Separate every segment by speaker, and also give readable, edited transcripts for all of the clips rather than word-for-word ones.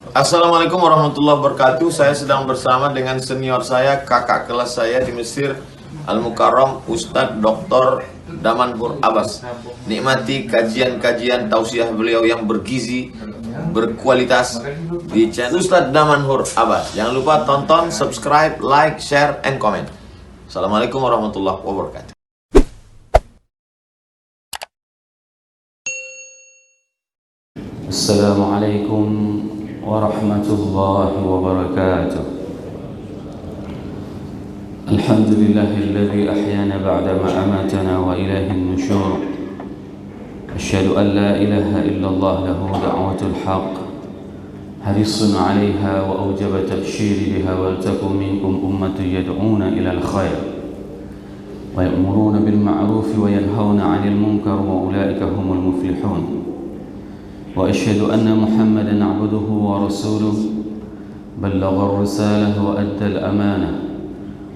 Speaker 1: Assalamualaikum warahmatullahi wabarakatuh. Saya sedang bersama dengan senior saya, kakak kelas saya di Mesir, Al-Mukarram, Ustadz Dr. Damanhur Abbas. Nikmati kajian-kajian tausiah beliau yang bergizi, berkualitas di channel Ustadz Damanhur Abbas. Jangan lupa tonton, subscribe, like, share, and comment. Assalamualaikum warahmatullahi wabarakatuh.
Speaker 2: Assalamualaikum warahmatullahi wabarakatuh. Alhamdulillahilladzi ahyana ba'dama amatana wa ilaihin nusyur. Asyhadu an la ilaha illallah lahu da'watul haqq. Harisun 'alaiha wa awjaba tabshiri biha wal takum minkum ummatun yad'una ilal khair wa ya'muruna bil ma'ruf wa yanhauna 'anil munkar wa ulaika humul muflihun. وأشهد أن محمدًا عبده ورسوله بلغ الرسالة وأدى الأمانة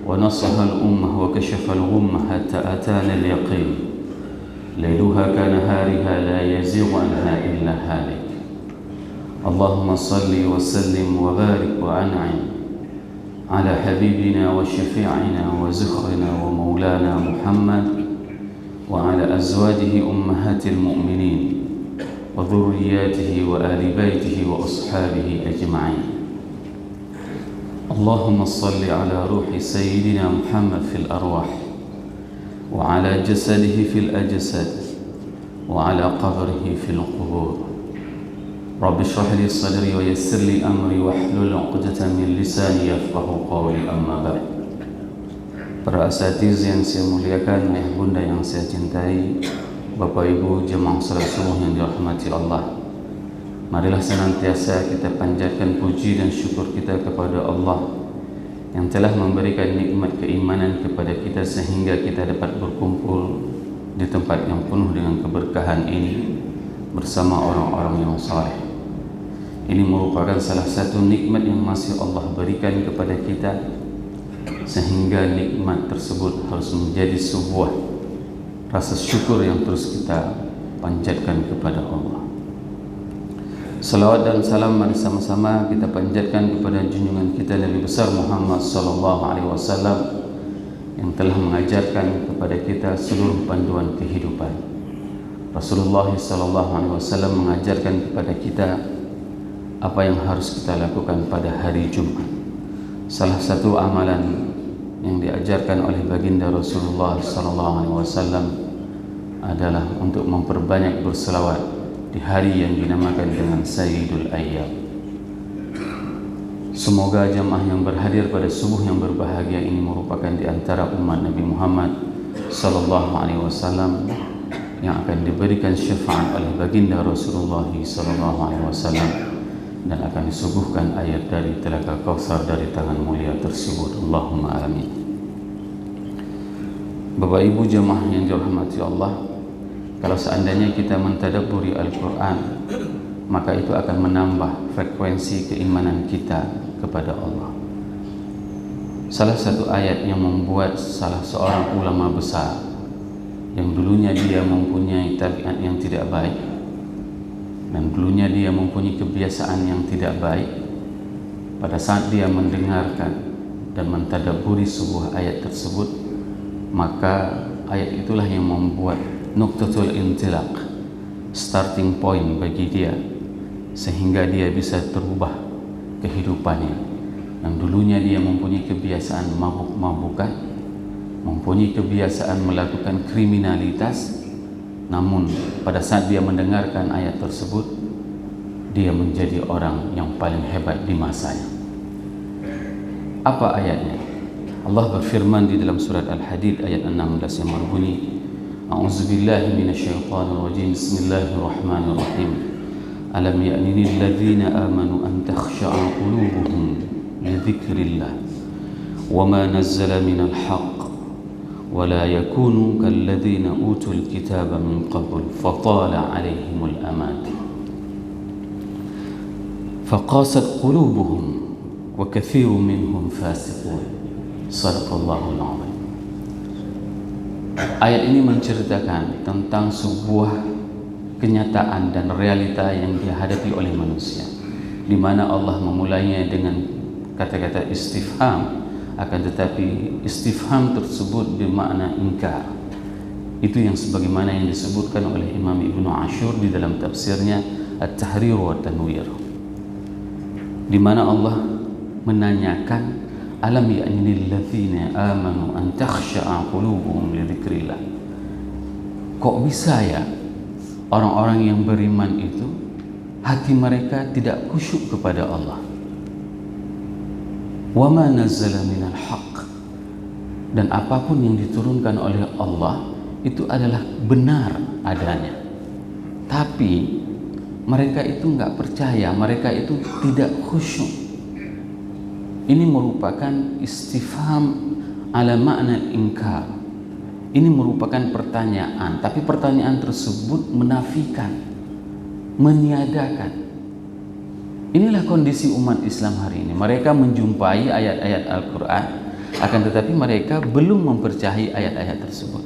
Speaker 2: ونصح الأمة وكشف الغمة حتى أتانا اليقين ليلها كنهارها لا يزيغ عنها إلا هالك. اللهم صل وسلم وبارك وأنعم على حبيبنا وشفيعنا وزخرنا ومولانا محمد وعلى أزواجه أمهات المؤمنين وذرياته وآل بيته وأصحابه أجمعين. اللهم صل على روح سيدنا محمد في الأرواح وعلى جسده في الأجساد وعلى قبره في القبور. رب اشرح لي صدري ويسر لي أمري واحلل عقدة من لساني يفقهوا قولي. أما بعد. Para asatiz yang saya muliakan, ayah bunda yang saya cintai, Bapak Ibu jemaah salat subuh yang dirahmati Allah, marilah senantiasa kita panjatkan puji dan syukur kita kepada Allah yang telah memberikan nikmat keimanan kepada kita sehingga kita dapat berkumpul di tempat yang penuh dengan keberkahan ini bersama orang-orang yang saleh. Ini merupakan salah satu nikmat yang masih Allah berikan kepada kita, sehingga nikmat tersebut harus menjadi sebuah rasa syukur yang terus kita panjatkan kepada Allah. Salawat dan salam mari sama-sama kita panjatkan kepada junjungan kita Nabi besar Muhammad sallallahu alaihi wasallam yang telah mengajarkan kepada kita seluruh panduan kehidupan. Rasulullah sallallahu alaihi wasallam mengajarkan kepada kita apa yang harus kita lakukan pada hari Jumat. Salah satu amalan yang diajarkan oleh baginda Rasulullah sallallahu alaihi wasallam adalah untuk memperbanyak berselawat di hari yang dinamakan dengan Sayyidul Ayyam. Semoga jamaah yang berhadir pada subuh yang berbahagia ini merupakan di antara umat Nabi Muhammad sallallahu alaihi wasallam yang akan diberikan syafaat oleh baginda Rasulullah sallallahu alaihi wasallam dan akan disuguhkan ayat dari Telaga Kautsar dari tangan mulia tersebut. Allahumma amin. Bapak Ibu jemaah yang dirahmati Allah, kalau seandainya kita mentadabburi Al-Quran, maka itu akan menambah frekuensi keimanan kita kepada Allah. Salah satu ayat yang membuat salah seorang ulama besar yang dulunya dia mempunyai tabiat yang tidak baik dan dulunya dia mempunyai kebiasaan yang tidak baik, pada saat dia mendengarkan dan mentadabburi sebuah ayat tersebut, maka ayat itulah yang membuat nuqtatul intilaq, starting point bagi dia, sehingga dia bisa terubah kehidupannya. Yang dulunya dia mempunyai kebiasaan mabuk-mabukan, mempunyai kebiasaan melakukan kriminalitas, namun pada saat dia mendengarkan ayat tersebut, dia menjadi orang yang paling hebat di masanya. Apa ayatnya? Allah berfirman di dalam surat Al-Hadid ayat 16 yang berbunyi, A'udzubillahi minasyaitonir rajim. Bismillahirrahmanirrahim. Alam ya'ni lil ladzina amanu an takhsha'a qulubuhum li dzikrillah wa ma nazzala minal haqq wa la yakunu kal ladzina utul kitaba min qabl fatala 'alaihimul amad faqasat qulubuhum wa katsirun minhum fasiqun. Sadaqallahul azim. Ayat ini menceritakan tentang sebuah kenyataan dan realita yang dihadapi oleh manusia. di mana Allah memulainya dengan kata-kata istifham, akan tetapi istifham tersebut bermakna ingkar. Itu yang sebagaimana yang disebutkan oleh Imam Ibnu Ashur di dalam tafsirnya At-Tahrir wa Tanwir, di mana Allah menanyakan, alam ya'ni lilladzina amanu an takhsha'a qulubuhum li dzikrillah. Kok bisa ya orang-orang yang beriman itu hati mereka tidak khusyuk kepada Allah? Wa ma nazzala minal haqq, dan apapun yang diturunkan oleh Allah itu adalah benar adanya, tapi mereka itu enggak percaya, mereka itu tidak khusyuk. Ini merupakan istifham ala makna ingkar. Ini merupakan pertanyaan, tapi pertanyaan tersebut menafikan, meniadakan. Inilah kondisi umat Islam hari ini. Mereka menjumpai ayat-ayat Al-Quran, akan tetapi mereka belum mempercayai ayat-ayat tersebut.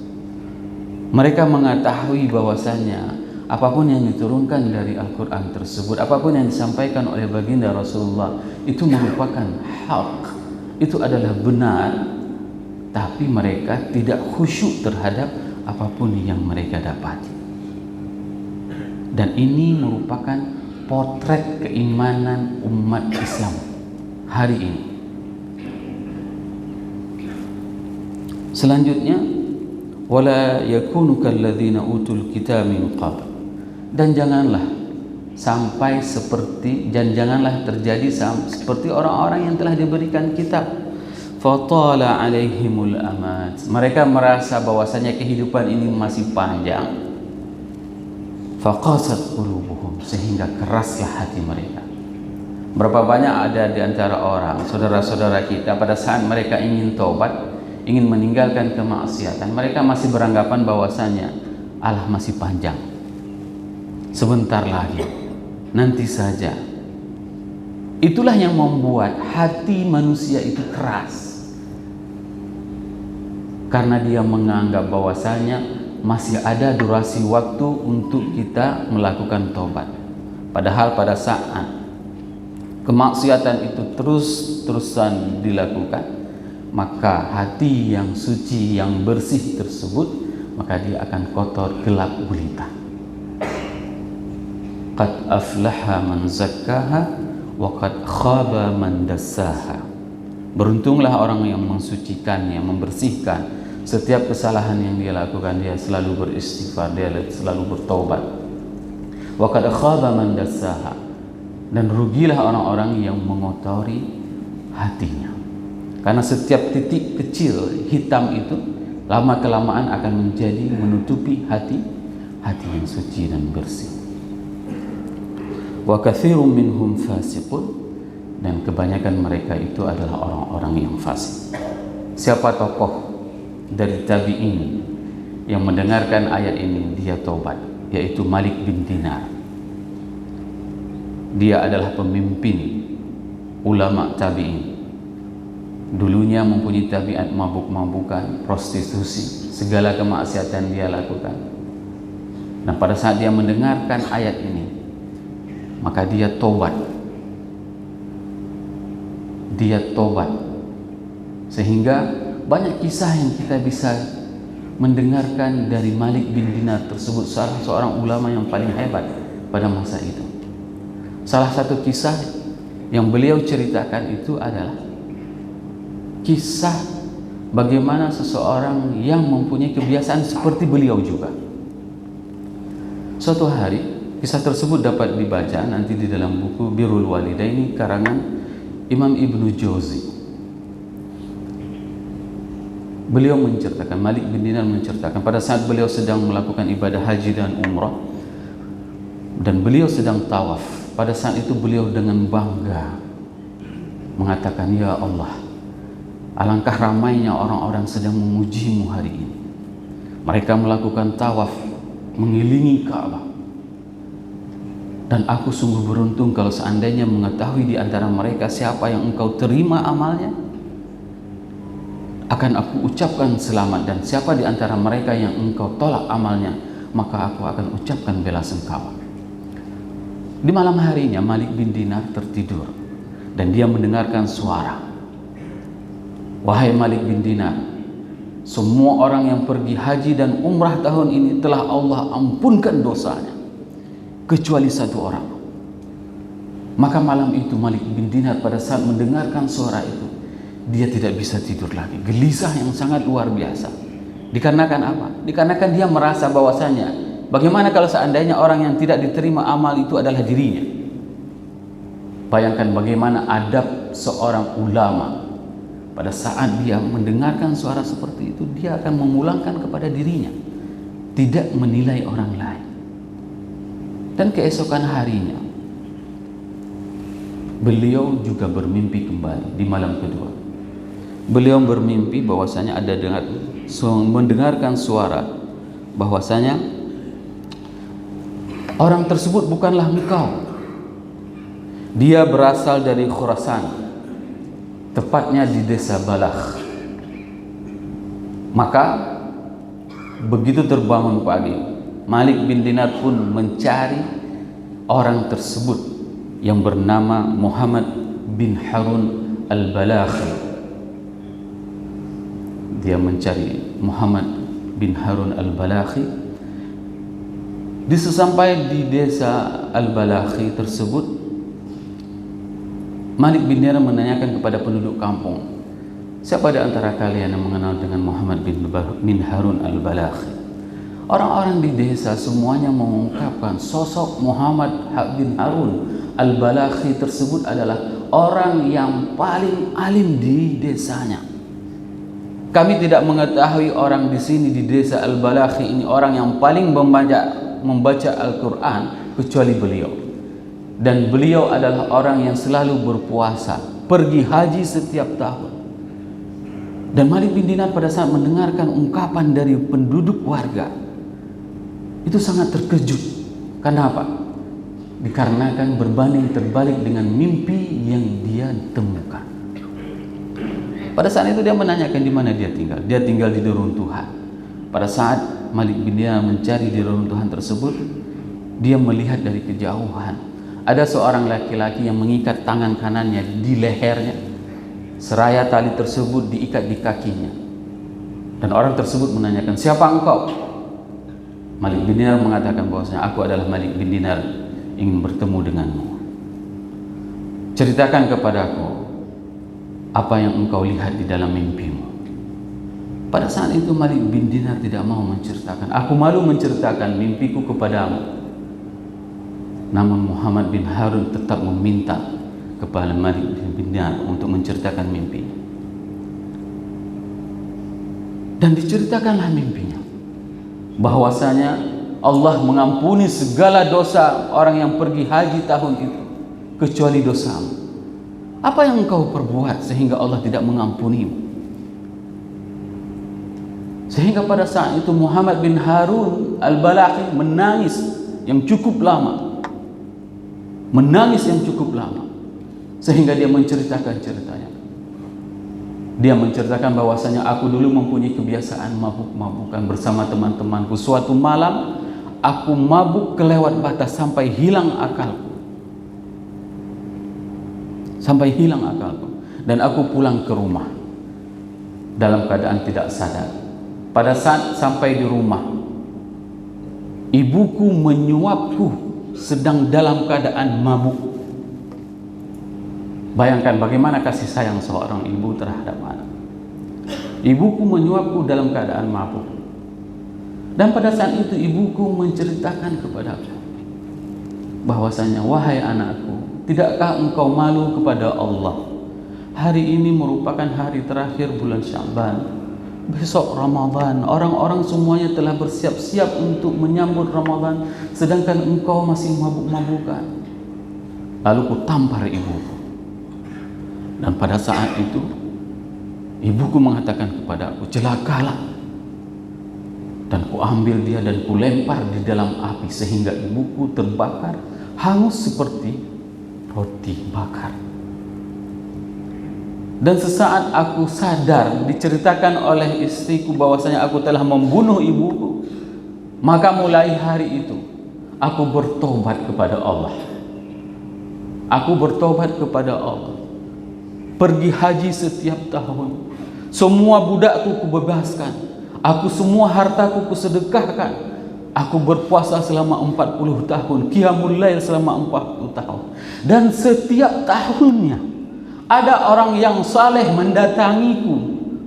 Speaker 2: Mereka mengetahui bahwasanya apapun yang diturunkan dari Al-Quran tersebut, apapun yang disampaikan oleh baginda Rasulullah, itu merupakan hak, itu adalah benar, tapi mereka tidak khusyuk terhadap apapun yang mereka dapati. Dan ini merupakan potret keimanan umat Islam hari ini. Selanjutnya, wala yakunu kalladzina utul kitab min qabl, dan janganlah sampai seperti, dan janganlah terjadi seperti orang-orang yang telah diberikan kitab. Fatala alaihimul amad, mereka merasa bahwasanya kehidupan ini masih panjang. Faqasat qulubuhum, sehingga keraslah hati mereka. Berapa banyak ada di antara orang, saudara-saudara kita, pada saat mereka ingin taubat, ingin meninggalkan kemaksiatan, mereka masih beranggapan bahwasanya Allah masih panjang, sebentar lagi, nanti saja. Itulah yang membuat hati manusia itu keras, karena dia menganggap bahwasanya masih ada durasi waktu untuk kita melakukan taubat. Padahal pada saat kemaksiatan itu terus-terusan dilakukan, maka hati yang suci, yang bersih tersebut, maka dia akan kotor, gelap gulita. Qad aflaha man zakkaha wa qad khaba man dassaha. Beruntunglah orang yang mensucikannya, membersihkan setiap kesalahan yang dia lakukan. Dia selalu beristighfar, dia selalu bertaubat. Wa qad khaba man dassaha, dan rugilah orang-orang yang mengotori hatinya. Karena setiap titik kecil hitam itu lama kelamaan akan menjadi menutupi hati yang suci dan bersih. Wa katsirun minhum fasiqun, dan kebanyakan mereka itu adalah orang-orang yang fasik. Siapa tokoh dari tabi'in yang mendengarkan ayat ini dia taubat? Yaitu Malik bin Dinar. Dia adalah pemimpin ulama tabi'in. Dulunya mempunyai tabiat mabuk-mabukan, prostitusi, segala kemaksiatan dia lakukan. Nah, pada saat dia mendengarkan ayat ini, maka dia tobat. Dia tobat. Sehingga banyak kisah yang kita bisa mendengarkan dari Malik bin Dinar tersebut, salah seorang ulama yang paling hebat pada masa itu. Salah satu kisah yang beliau ceritakan itu adalah kisah bagaimana seseorang yang mempunyai kebiasaan seperti beliau juga. Suatu hari, kisah tersebut dapat dibaca nanti di dalam buku Birrul Walidaini karangan Imam Ibnu Jauzi. Beliau menceritakan, Malik bin Dinar menceritakan, pada saat beliau sedang melakukan ibadah haji dan umrah, dan beliau sedang tawaf. Pada saat itu beliau dengan bangga mengatakan, "Ya Allah, alangkah ramainya orang-orang sedang memujimu hari ini. Mereka melakukan tawaf mengelilingi Ka'bah. Dan aku sungguh beruntung kalau seandainya mengetahui di antara mereka siapa yang engkau terima amalnya, akan aku ucapkan selamat, dan siapa di antara mereka yang engkau tolak amalnya, maka aku akan ucapkan bela sungkawa." Di malam harinya Malik bin Dinar tertidur dan dia mendengarkan suara. Wahai Malik bin Dinar, semua orang yang pergi haji dan umrah tahun ini telah Allah ampunkan dosanya, kecuali satu orang. Maka malam itu Malik bin Dinar pada saat mendengarkan suara itu, dia tidak bisa tidur lagi. Gelisah yang sangat luar biasa. Dikarenakan apa? Dikarenakan dia merasa bahwasanya, bagaimana kalau seandainya orang yang tidak diterima amal itu adalah dirinya? Bayangkan bagaimana adab seorang ulama. Pada saat dia mendengarkan suara seperti itu, dia akan memulangkan kepada dirinya, tidak menilai orang lain. Dan keesokan harinya, beliau juga bermimpi kembali di malam kedua. Beliau bermimpi bahwasanya mendengarkan suara bahwasanya orang tersebut bukanlah engkau. Dia berasal dari Khurasan, tepatnya di desa Balakh. Maka begitu terbangun pagi, Malik bin Dinar pun mencari orang tersebut yang bernama Muhammad bin Harun al-Balakhi. Dia mencari Muhammad bin Harun al-Balakhi. Sesampai di desa al-Balakhi tersebut, Malik bin Dinar menanyakan kepada penduduk kampung, siapa di antara kalian yang mengenal dengan Muhammad bin Harun al-Balakhi? Orang-orang di desa semuanya mengungkapkan sosok Muhammad bin Harun al-Balakhi tersebut adalah orang yang paling alim di desanya. Kami tidak mengetahui orang di sini di desa al-Balakhi ini orang yang paling membaca Al-Quran kecuali beliau. Dan beliau adalah orang yang selalu berpuasa, pergi haji setiap tahun. Dan Malik bin Dinar pada saat mendengarkan ungkapan dari penduduk warga, itu sangat terkejut. Kenapa? Dikarenakan berbanding terbalik dengan mimpi yang dia temukan. Pada saat itu dia menanyakan di mana dia tinggal. Dia tinggal di reruntuhan. Pada saat Malik bin Dinar mencari di reruntuhan tersebut, dia melihat dari kejauhan ada seorang laki-laki yang mengikat tangan kanannya di lehernya, seraya tali tersebut diikat di kakinya. Dan orang tersebut menanyakan, siapa engkau? Malik bin Dinar mengatakan bahwasanya aku adalah Malik bin Dinar, ingin bertemu denganmu. Ceritakan kepadaku apa yang engkau lihat di dalam mimpimu. Pada saat itu Malik bin Dinar tidak mau menceritakan. Aku malu menceritakan mimpiku kepadamu. Namun Muhammad bin Harun tetap meminta kepada Malik bin Dinar untuk menceritakan mimpinya. Dan diceritakanlah mimpinya, bahwasanya Allah mengampuni segala dosa orang yang pergi haji tahun itu, kecuali dosamu. Apa yang engkau perbuat sehingga Allah tidak mengampunimu? Sehingga pada saat itu Muhammad bin Harun al-Balakhi menangis yang cukup lama. Sehingga dia menceritakan ceritanya. Dia menceritakan bahwasanya aku dulu mempunyai kebiasaan mabuk-mabukan bersama teman-temanku. Suatu malam aku mabuk kelewat batas sampai hilang akalku. Dan aku pulang ke rumah dalam keadaan tidak sadar. Pada saat sampai di rumah, ibuku menyuapku sedang dalam keadaan mabuk. Bayangkan bagaimana kasih sayang seorang ibu terhadap anak. Ibuku menyuapku dalam keadaan mabuk. Dan pada saat itu ibuku menceritakan kepadaku bahwasanya, wahai anakku, tidakkah engkau malu kepada Allah? Hari ini merupakan hari terakhir bulan Sya'ban. Besok Ramadan, orang-orang semuanya telah bersiap-siap untuk menyambut Ramadan, sedangkan engkau masih mabuk-mabukan. Lalu ku tampar ibuku. Dan pada saat itu ibuku mengatakan kepadaku, celakalah. Dan ku ambil dia dan ku lempar di dalam api sehingga ibuku terbakar hangus seperti roti bakar. Dan sesaat aku sadar, diceritakan oleh istriku bahwasanya aku telah membunuh ibuku, maka mulai hari itu aku bertobat kepada Allah. Aku bertobat kepada Allah. Pergi haji setiap tahun. Semua budakku kubebaskan. Aku semua hartaku kusedekahkan. Aku berpuasa selama 40 tahun, qiyamul lail selama 40 tahun. Dan setiap tahunnya ada orang yang saleh mendatangiku,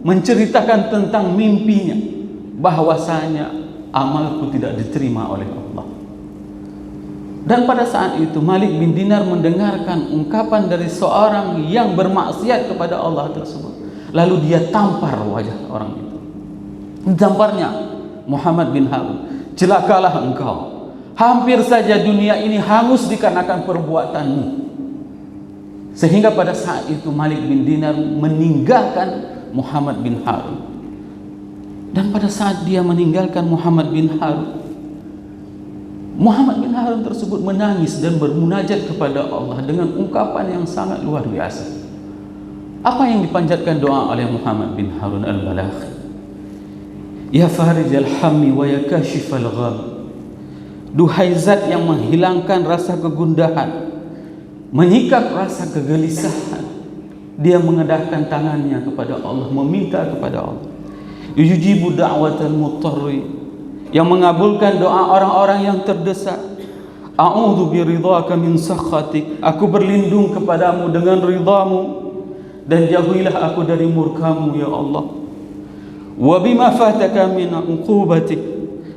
Speaker 2: menceritakan tentang mimpinya bahwasanya amalku tidak diterima oleh Allah. Dan pada saat itu Malik bin Dinar mendengarkan ungkapan dari seorang yang bermaksiat kepada Allah tersebut. Lalu dia tampar wajah orang itu. Tamparnya Muhammad bin Harun, celakalah engkau. Hampir saja dunia ini hangus dikarenakan perbuatanmu. Sehingga pada saat itu Malik bin Dinar meninggalkan Muhammad bin Harun. Dan pada saat dia meninggalkan Muhammad bin Harun tersebut menangis dan bermunajat kepada Allah dengan ungkapan yang sangat luar biasa. Apa yang dipanjatkan doa oleh Muhammad bin Harun al-Balakhi? Ya farijal hammi wa ya kashifal gham. Duhai zat yang menghilangkan rasa kegundahan, menyikap rasa kegelisahan. Dia mengadahkan tangannya kepada Allah, meminta kepada Allah. Yujibu da'watal muttarri, yang mengabulkan doa orang-orang yang terdesak. A'udzu biridhaka min sakhatik, aku berlindung kepadamu dengan ridhamu, dan jauhilah aku dari murkamu ya Allah. Wa bima fataka min uqubatik,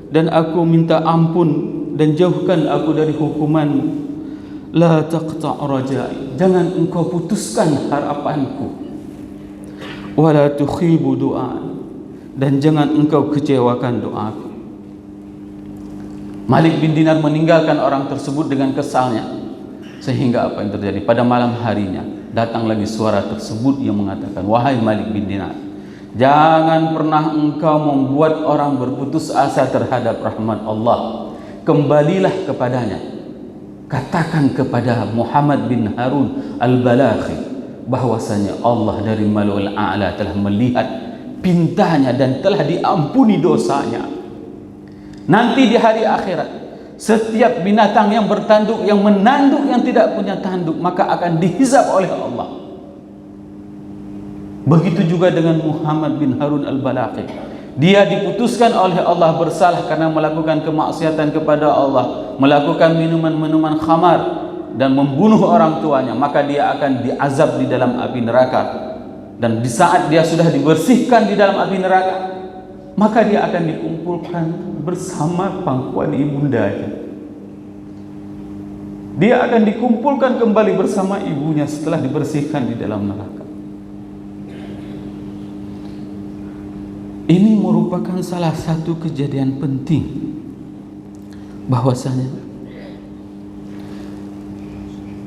Speaker 2: dan aku minta ampun dan jauhkan aku dari hukumanmu. La taqta' rajai, jangan engkau putuskan harapanku. Wa la tukhibu du'a, dan jangan engkau kecewakan doaku. Malik bin Dinar meninggalkan orang tersebut dengan kesalnya. Sehingga apa yang terjadi? Pada malam harinya datang lagi suara tersebut yang mengatakan, wahai Malik bin Dinar, jangan pernah engkau membuat orang berputus asa terhadap rahmat Allah. Kembalilah kepadanya. Katakan kepada Muhammad bin Harun al-Balakhi bahwasanya Allah dari Malul A'la telah melihat pintanya dan telah diampuni dosanya. Nanti di hari akhirat, setiap binatang yang bertanduk, yang menanduk, yang tidak punya tanduk, maka akan dihisab oleh Allah. Begitu juga dengan Muhammad bin Harun al-Balakhi. Dia diputuskan oleh Allah bersalah karena melakukan kemaksiatan kepada Allah, melakukan minuman-minuman khamar dan membunuh orang tuanya, maka dia akan diazab di dalam api neraka. Dan di saat dia sudah dibersihkan di dalam api neraka, maka dia akan dikumpulkan bersama pangkuan ibundanya. Dia akan dikumpulkan kembali bersama ibunya setelah dibersihkan di dalam neraka. Ini merupakan salah satu kejadian penting, bahwasanya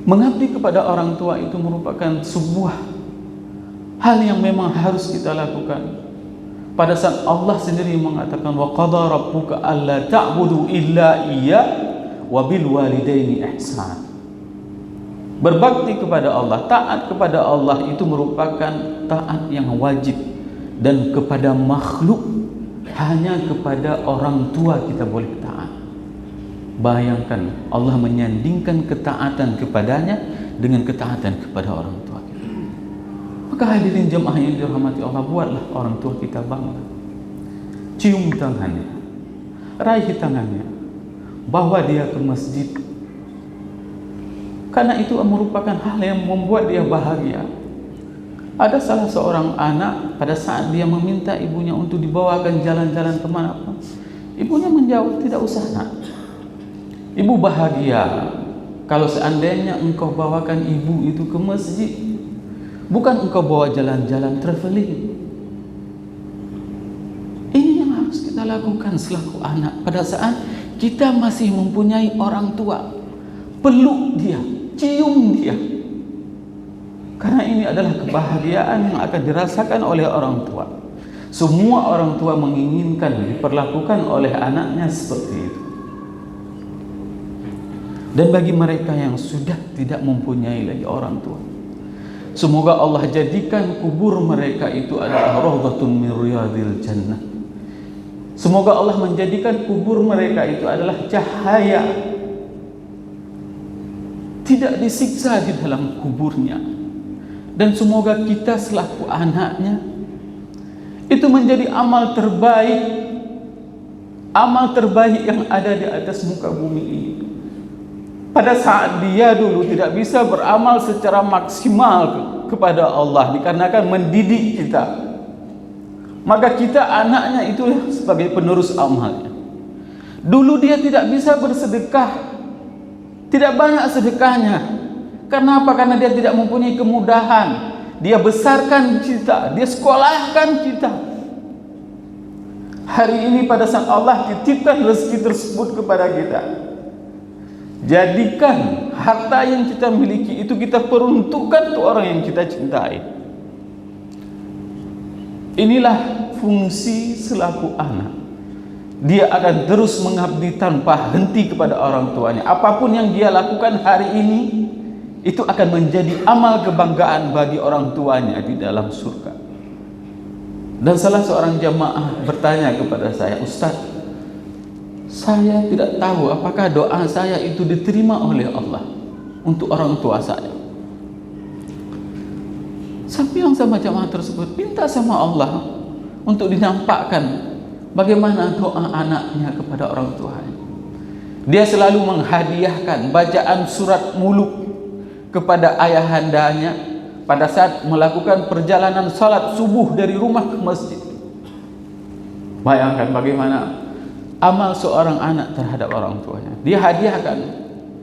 Speaker 2: mengabdi kepada orang tua itu merupakan sebuah hal yang memang harus kita lakukan. Pada saat Allah sendiri mengatakan, wa qadha rabbuka alla ta'budu illa iya wa bil walidaini ihsan. Berbakti kepada Allah, taat kepada Allah itu merupakan taat yang wajib. Dan kepada makhluk, hanya kepada orang tua kita boleh taat. Bayangkan Allah menyandingkan ketaatan kepadanya dengan ketaatan kepada orang tua kita. Maka hadirin jemaah yang dirahmati Allah, buatlah orang tua kita bangga. Cium tangannya, raih tangannya, bawa dia ke masjid, karena itu merupakan hal yang membuat dia bahagia. Ada salah seorang anak, pada saat dia meminta ibunya untuk dibawakan jalan-jalan kemanapun, ibunya menjawab, tidak usah nak. Ibu bahagia kalau seandainya engkau bawakan ibu itu ke masjid, bukan engkau bawa jalan-jalan traveling. Ini yang harus kita lakukan selaku anak. Pada saat kita masih mempunyai orang tua, peluk dia, cium dia. Karena ini adalah kebahagiaan yang akan dirasakan oleh orang tua. Semua orang tua menginginkan diperlakukan oleh anaknya seperti itu. Dan bagi mereka yang sudah tidak mempunyai lagi orang tua, semoga Allah jadikan kubur mereka itu adalah rawdatun min riyadil jannah. Semoga Allah menjadikan kubur mereka itu adalah cahaya tidak disiksa di dalam kuburnya. Dan semoga kita selaku anaknya itu menjadi amal terbaik yang ada di atas muka bumi ini. Pada saat dia dulu tidak bisa beramal secara maksimal kepada Allah dikarenakan mendidik kita, maka kita anaknya itulah sebagai penerus amalnya. Dulu dia tidak bisa bersedekah, tidak banyak sedekahnya. Kenapa? Karena dia tidak mempunyai kemudahan. Dia besarkan kita, dia sekolahkan kita. Hari ini pada saat Allah titipkan rezeki tersebut kepada kita, jadikan harta yang kita miliki itu kita peruntukkan untuk orang yang kita cintai. Inilah fungsi selaku anak. Dia akan terus mengabdi tanpa henti kepada orang tuanya. Apapun yang dia lakukan hari ini, itu akan menjadi amal kebanggaan bagi orang tuanya di dalam surga. Dan salah seorang jamaah bertanya kepada saya, "Ustaz, saya tidak tahu apakah doa saya itu diterima oleh Allah untuk orang tua saya." Saya bilang sama jamaah tersebut, minta sama Allah untuk dinampakkan bagaimana doa anaknya kepada orang tuanya. Dia selalu menghadiahkan bacaan surat muluk kepada ayahandanya pada saat melakukan perjalanan salat subuh dari rumah ke masjid. Bayangkan bagaimana amal seorang anak terhadap orang tuanya. Dia hadiahkan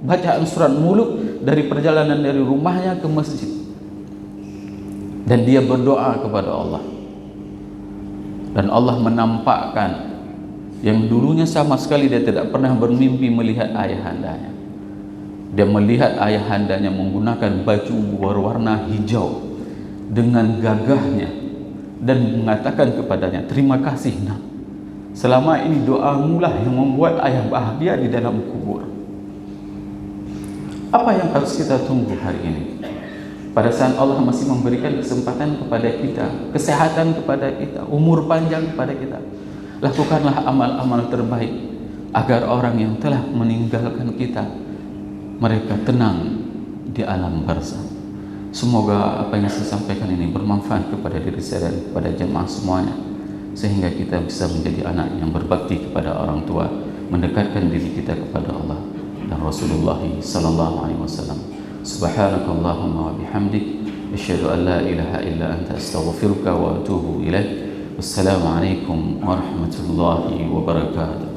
Speaker 2: bacaan surat muluk dari perjalanan dari rumahnya ke masjid, dan dia berdoa kepada Allah. Dan Allah menampakkan yang dulunya sama sekali dia tidak pernah bermimpi melihat ayahandanya. Dia melihat ayahandanya menggunakan baju berwarna hijau dengan gagahnya dan mengatakan kepadanya, "Terima kasih nak, selama ini doamu lah yang membuat ayah bahagia di dalam kubur." Apa yang harus kita tunggu hari ini? Pada saat Allah masih memberikan kesempatan kepada kita, kesehatan kepada kita, umur panjang kepada kita, lakukanlah amal-amal terbaik agar orang yang telah meninggalkan kita, mereka tenang di alam barzakh. Semoga apa yang saya sampaikan ini bermanfaat kepada diri saya dan kepada jemaah semuanya, sehingga kita bisa menjadi anak yang berbakti kepada orang tua, mendekatkan diri kita kepada Allah dan Rasulullah sallallahu alaihi wasallam. Subhanakallahumma wa bihamdik, asyhadu an la ilaha illa anta, astaghfiruka wa atubu ilaik. Wassalamu alaikum warahmatullahi wabarakatuh.